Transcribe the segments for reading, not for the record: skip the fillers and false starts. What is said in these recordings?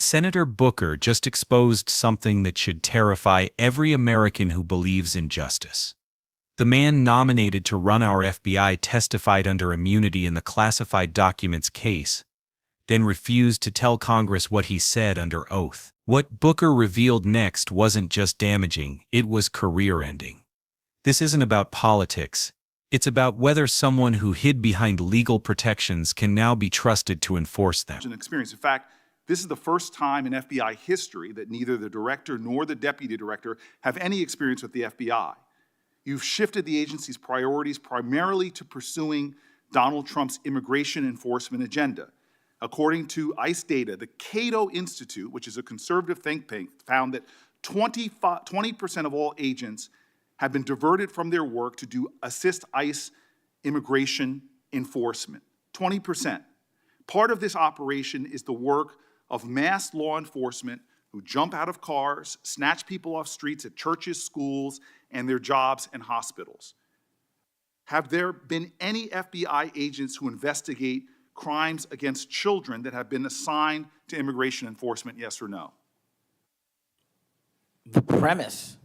Senator Booker just exposed something that should terrify every American who believes in justice. The man nominated to run our FBI testified under immunity in the classified documents case, then refused to tell Congress what he said under oath. What Booker revealed next wasn't just damaging, it was career-ending. This isn't about politics. It's about whether someone who hid behind legal protections can now be trusted to enforce them. An experience. In fact, this is the first time in FBI history that neither the director nor the deputy director have any experience with the FBI. You've shifted the agency's priorities primarily to pursuing Donald Trump's immigration enforcement agenda. According to ICE data, the Cato Institute, which is a conservative think tank, found that 20% of all agents have been diverted from their work to assist ICE immigration enforcement. 20%. Part of this operation is the work of masked law enforcement who jump out of cars, snatch people off streets at churches, schools, and their jobs and hospitals. Have there been any FBI agents who investigate crimes against children that have been assigned to immigration enforcement, yes or no? The premise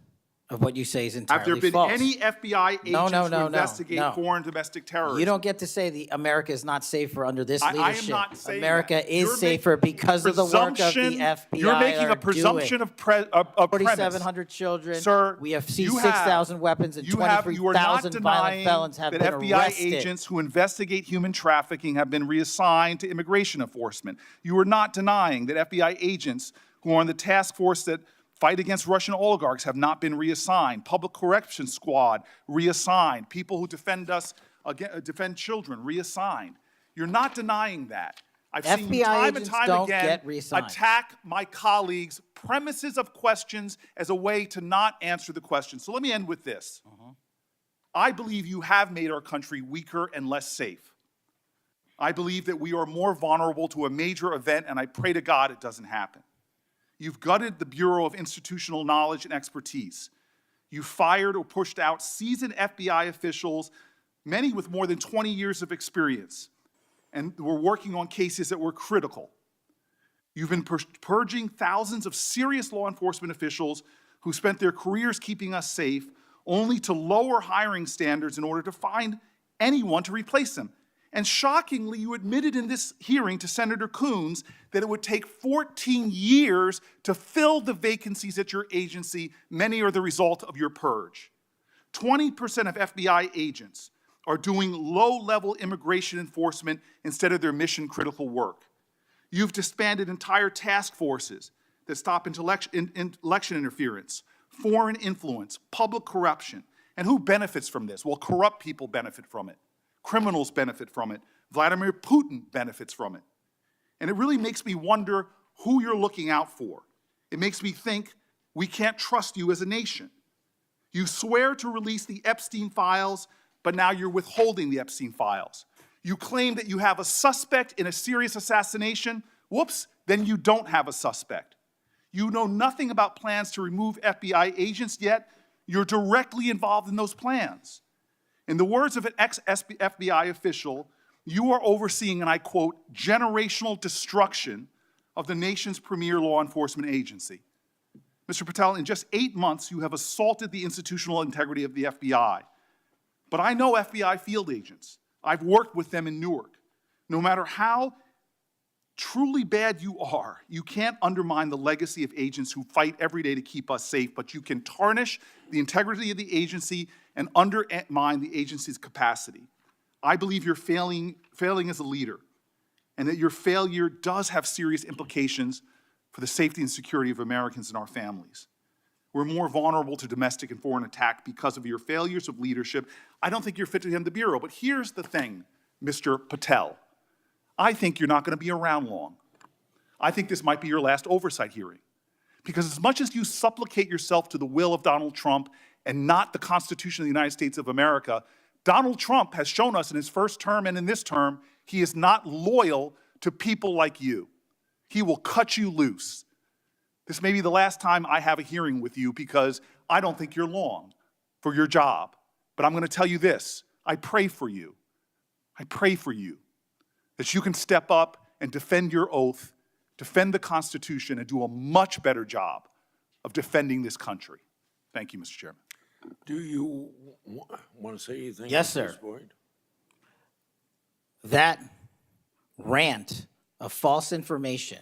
of what you say is entirely false. Have there been any FBI agents who investigate foreign domestic terrorism? You don't get to say America is not safer under this leadership. I am not saying America is safer because of the work of the FBI. You're making a presumption of premise. 4,700 children. Sir, we have seen 6,000 weapons and 23,000 violent felons have been arrested. That FBI agents who investigate human trafficking have been reassigned to immigration enforcement. You are not denying that FBI agents who are on the task force that fight against Russian oligarchs have not been reassigned. Public Corrections Squad, reassigned. People who defend children, reassigned. You're not denying that. I've seen you time and time again attack my colleagues' premises of questions as a way to not answer the question. So let me end with this. I believe you have made our country weaker and less safe. I believe that we are more vulnerable to a major event, and I pray to God it doesn't happen. You've gutted the Bureau of Institutional Knowledge and Expertise. You fired or pushed out seasoned FBI officials, many with more than 20 years of experience, and were working on cases that were critical. You've been purging thousands of serious law enforcement officials who spent their careers keeping us safe, only to lower hiring standards in order to find anyone to replace them. And shockingly, you admitted in this hearing to Senator Coons that it would take 14 years to fill the vacancies at your agency. Many are the result of your purge. 20% of FBI agents are doing low-level immigration enforcement instead of their mission-critical work. You've disbanded entire task forces that stop election interference, foreign influence, public corruption. And who benefits from this? Well, corrupt people benefit from it. Criminals benefit from it. Vladimir Putin benefits from it. And it really makes me wonder who you're looking out for. It makes me think we can't trust you as a nation. You swear to release the Epstein files, but now you're withholding the Epstein files. You claim that you have a suspect in a serious assassination. Whoops, then you don't have a suspect. You know nothing about plans to remove FBI agents, yet you're directly involved in those plans. In the words of an ex-FBI official, you are overseeing, and I quote, generational destruction of the nation's premier law enforcement agency. Mr. Patel, in just 8 months, you have assaulted the institutional integrity of the FBI. But I know FBI field agents. I've worked with them in Newark. No matter how truly bad you are, you can't undermine the legacy of agents who fight every day to keep us safe, but you can tarnish the integrity of the agency and undermine the agency's capacity. I believe you're failing as a leader, and that your failure does have serious implications for the safety and security of Americans and our families. We're more vulnerable to domestic and foreign attack because of your failures of leadership. I don't think you're fit to head the Bureau, but here's the thing, Mr. Patel. I think you're not going to be around long. I think this might be your last oversight hearing. Because as much as you supplicate yourself to the will of Donald Trump and not the Constitution of the United States of America, Donald Trump has shown us in his first term and in this term, he is not loyal to people like you. He will cut you loose. This may be the last time I have a hearing with you because I don't think you're long for your job. But I'm going to tell you this, I pray for you. I pray for you that you can step up and defend your oath defend the Constitution, and do a much better job of defending this country. Thank you, Mr. Chairman. Do you want to say anything? Yes, at this sir. point? That rant of false information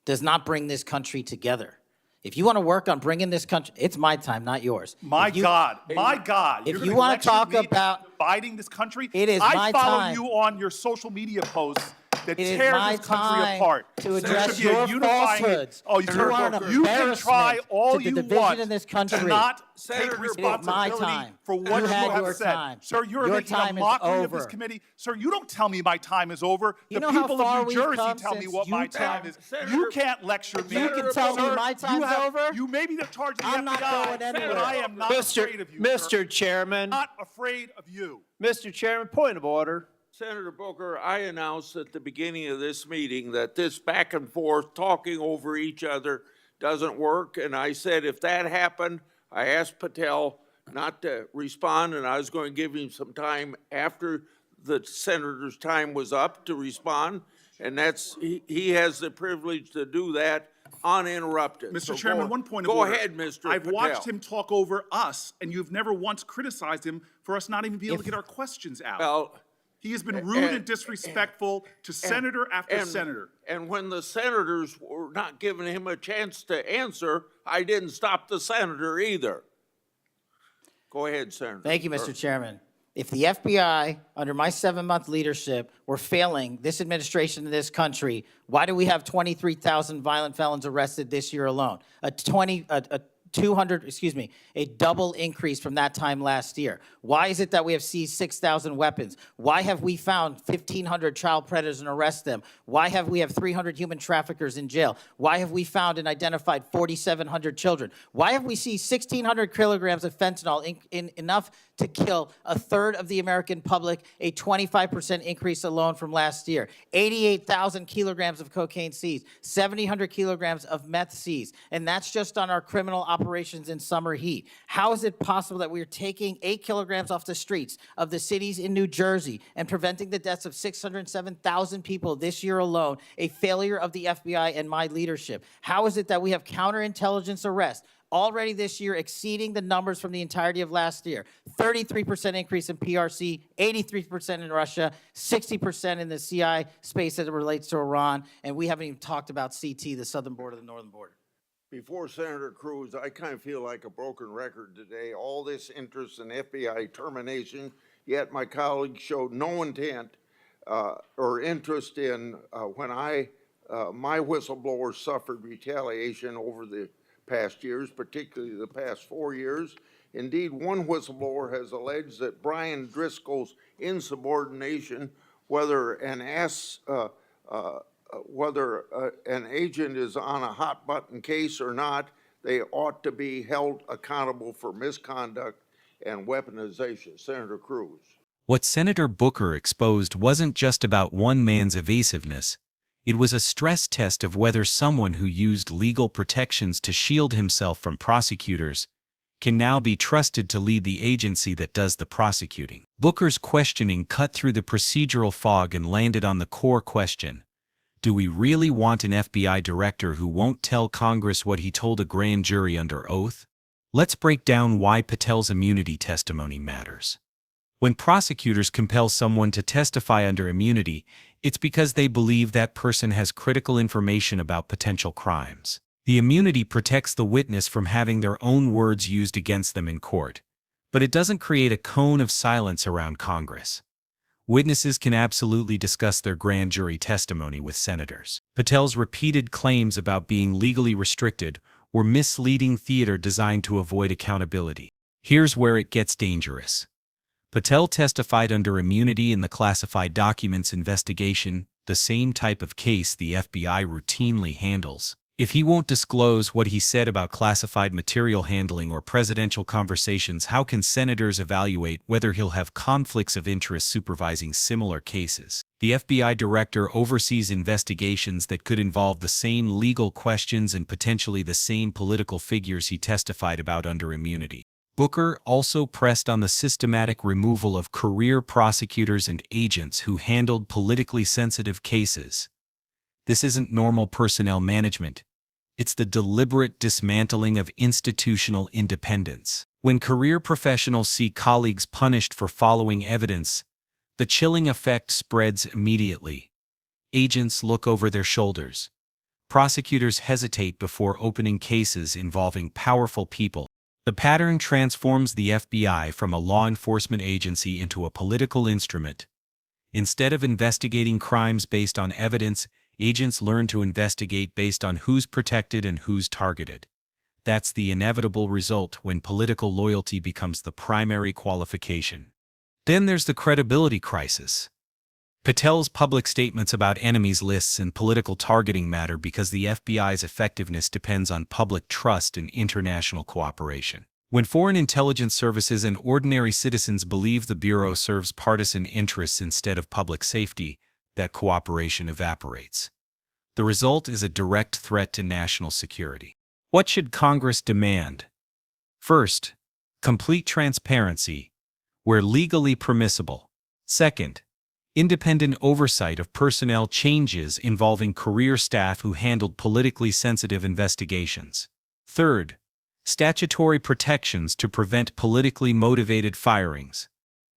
does not bring this country together. If you want to work on bringing this country, it's my time, not yours. My God. If You're you gonna want to lecture talk me about dividing this country, it is my I follow time. you on your social media posts that It is tear my this country time apart. to There address should be a your unifying- falsehoods. Oh, You are an you can try embarrassment all to the you division want in this to country. not Senator, take it is my responsibility time. for what You you had have your said. time. Sir, you're Your making a time is mockery of this over. committee. Sir, you don't tell me my time is over. You The know how people far of New we've Jersey come tell me since what my you time tell- is. Senator, You can't lecture me. You can tell me Sir, my time's over? You may be in charge of the I'm not FBI, going anywhere. but I am not afraid of you, sir. Mr. Chairman, Not afraid of you. Mr. Chairman, point of order. Senator Booker, I announced at the beginning of this meeting that this back and forth, talking over each other, doesn't work. And I said if that happened, I asked Patel not to respond, and I was going to give him some time after the senator's time was up to respond. And he has the privilege to do that uninterrupted. Mr. So Chairman, go- one point of Go order. ahead, Mr. I've Patel. watched him talk over us, and you've never once criticized him for us not even being able to get our questions out. Well, He has been rude and disrespectful to senator after senator. And when the senators were not giving him a chance to answer, I didn't stop the senator either. Go ahead, Senator. Thank you, Mr. Chairman. If the FBI, under my 7-month leadership, were failing this administration in this country, why do we have 23,000 violent felons arrested this year alone? A double increase from that time last year. Why is it that we have seized 6,000 weapons? Why have we found 1,500 child predators and arrested them? Why have we 300 human traffickers in jail? Why have we found and identified 4,700 children? Why have we seized 1,600 kilograms of fentanyl, enough to kill a third of the American public, a 25% increase alone from last year? 88,000 kilograms of cocaine seized, 7,000 kilograms of meth seized, and that's just on our criminal operations in summer heat. How is it possible that we are taking 8 kilograms off the streets of the cities in New Jersey and preventing the deaths of 607,000 people this year alone, a failure of the FBI and my leadership? How is it that we have counterintelligence arrests already this year exceeding the numbers from the entirety of last year? 33% increase in PRC, 83% in Russia, 60% in the CI space as it relates to Iran, and we haven't even talked about CT, the southern border, the northern border. Before Senator Cruz, I kind of feel like a broken record today. All this interest in FBI termination, yet my colleagues showed no intent or interest in when my whistleblowers suffered retaliation over the past years, particularly the past 4 years. Indeed, one whistleblower has alleged that Brian Driscoll's insubordination, whether an agent is on a hot button case or not, they ought to be held accountable for misconduct and weaponization. Senator Cruz. What Senator Booker exposed wasn't just about one man's evasiveness. It was a stress test of whether someone who used legal protections to shield himself from prosecutors can now be trusted to lead the agency that does the prosecuting. Booker's questioning cut through the procedural fog and landed on the core question. Do we really want an FBI director who won't tell Congress what he told a grand jury under oath? Let's break down why Patel's immunity testimony matters. When prosecutors compel someone to testify under immunity, it's because they believe that person has critical information about potential crimes. The immunity protects the witness from having their own words used against them in court, but it doesn't create a cone of silence around Congress. Witnesses can absolutely discuss their grand jury testimony with senators. Patel's repeated claims about being legally restricted were misleading theater designed to avoid accountability. Here's where it gets dangerous. Patel testified under immunity in the classified documents investigation, the same type of case the FBI routinely handles. If he won't disclose what he said about classified material handling or presidential conversations, how can senators evaluate whether he'll have conflicts of interest supervising similar cases? The FBI director oversees investigations that could involve the same legal questions and potentially the same political figures he testified about under immunity. Booker also pressed on the systematic removal of career prosecutors and agents who handled politically sensitive cases. This isn't normal personnel management. It's the deliberate dismantling of institutional independence. When career professionals see colleagues punished for following evidence, the chilling effect spreads immediately. Agents look over their shoulders. Prosecutors hesitate before opening cases involving powerful people. The pattern transforms the FBI from a law enforcement agency into a political instrument. Instead of investigating crimes based on evidence, agents learn to investigate based on who's protected and who's targeted. That's the inevitable result when political loyalty becomes the primary qualification. Then there's the credibility crisis. Patel's public statements about enemies lists and political targeting matter because the FBI's effectiveness depends on public trust and international cooperation. When foreign intelligence services and ordinary citizens believe the Bureau serves partisan interests instead of public safety, that cooperation evaporates. The result is a direct threat to national security. What should Congress demand? First, complete transparency, where legally permissible. Second, independent oversight of personnel changes involving career staff who handled politically sensitive investigations. Third, statutory protections to prevent politically motivated firings.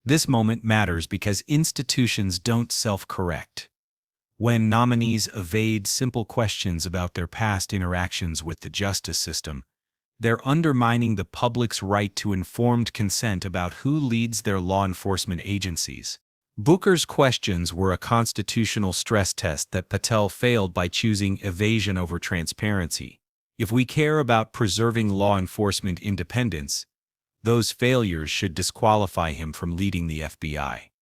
This moment matters because institutions don't self-correct. When nominees evade simple questions about their past interactions with the justice system, they're undermining the public's right to informed consent about who leads their law enforcement agencies. Booker's questions were a constitutional stress test that Patel failed by choosing evasion over transparency. If we care about preserving law enforcement independence, those failures should disqualify him from leading the FBI.